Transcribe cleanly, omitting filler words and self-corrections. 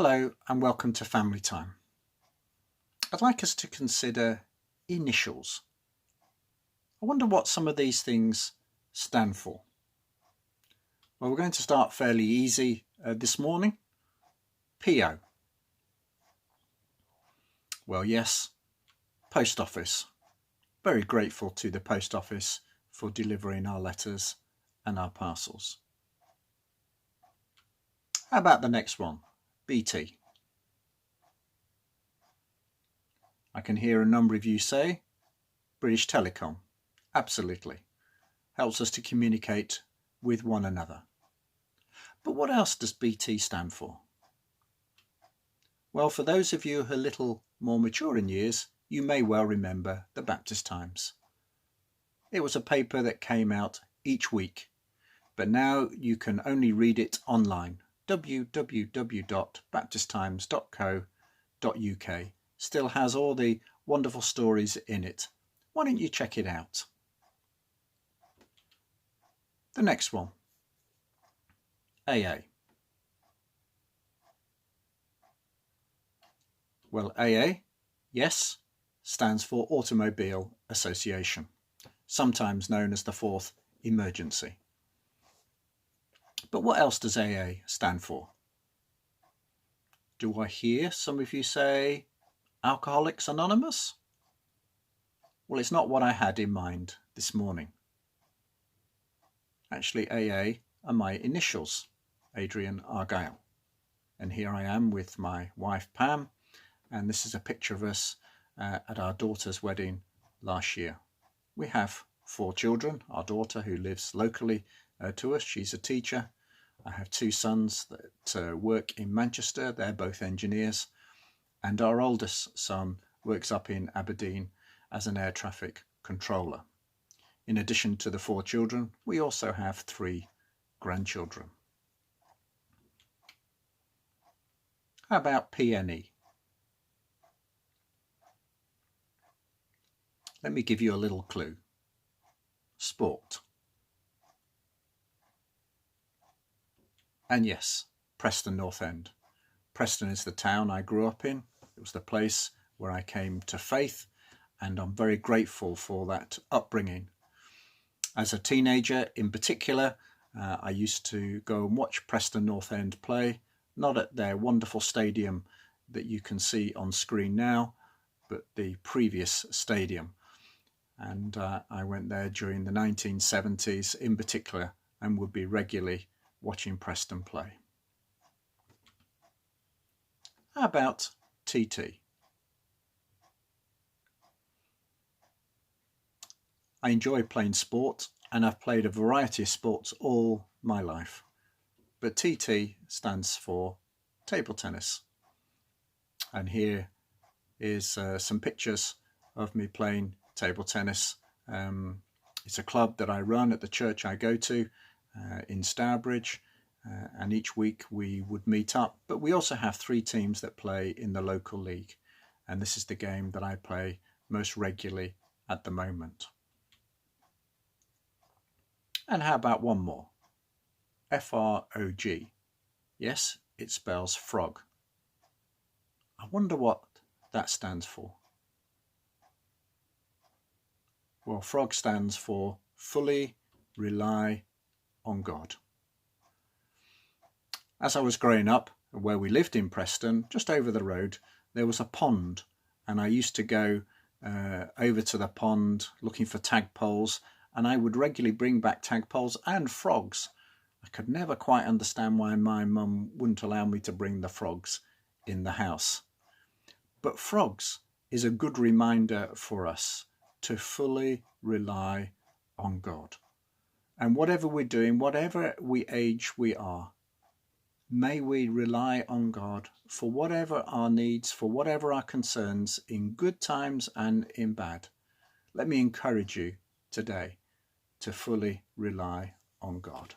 Hello and welcome to Family Time. I'd like us to consider initials. I wonder what some of these things stand for. Well, we're going to start fairly easy this morning. PO. Well, yes, post office. Very grateful to the post office for delivering our letters and our parcels. How about the next one? BT. I can hear a number of you say British Telecom. Absolutely. Helps us to communicate with one another. But what else does BT stand for? Well, for those of you who are a little more mature in years, you may well remember the Baptist Times. It was a paper that came out each week, but now you can only read it online. www.baptisttimes.co.uk still has all the wonderful stories in it. Why don't you check it out? The next one, AA. Well, AA, yes, stands for Automobile Association, sometimes known as the Fourth Emergency. But what else does AA stand for? Do I hear some of you say Alcoholics Anonymous? Well, it's not what I had in mind this morning. Actually, AA are my initials, Adrian Argyle. And here I am with my wife Pam, and this is a picture of us at our daughter's wedding last year. We have 4 children. Our daughter, who lives locally to us, she's a teacher. I have 2 sons that work in Manchester. They're both engineers. And our oldest son works up in Aberdeen as an air traffic controller. In addition to the 4 children, we also have 3 grandchildren. How about PNE? Let me give you a little clue. Sport. And yes, Preston North End. Preston is the town I grew up in. It was the place where I came to faith, and I'm very grateful for that upbringing. As a teenager in particular, I used to go and watch Preston North End play, not at their wonderful stadium that you can see on screen now, but the previous stadium. And I went there during the 1970s in particular and would be regularly watching Preston play. How about TT? I enjoy playing sport, and I've played a variety of sports all my life. But TT stands for table tennis. And here is some pictures of me playing table tennis. It's a club that I run at the church I go to in Stourbridge, and each week we would meet up. But we also have 3 teams that play in the local league, and this is the game that I play most regularly at the moment. And how about one more? FROG. Yes, it spells frog. I wonder what that stands for. Well, FROG stands for Fully Rely on God. As I was growing up, where we lived in Preston, just over the road, there was a pond, and I used to go over to the pond looking for tadpoles, and I would regularly bring back tadpoles and frogs. I could never quite understand why my mum wouldn't allow me to bring the frogs in the house. But frogs is a good reminder for us to fully rely on God. And whatever we're doing, whatever age we are, may we rely on God for whatever our needs, for whatever our concerns, in good times and in bad. Let me encourage you today to fully rely on God.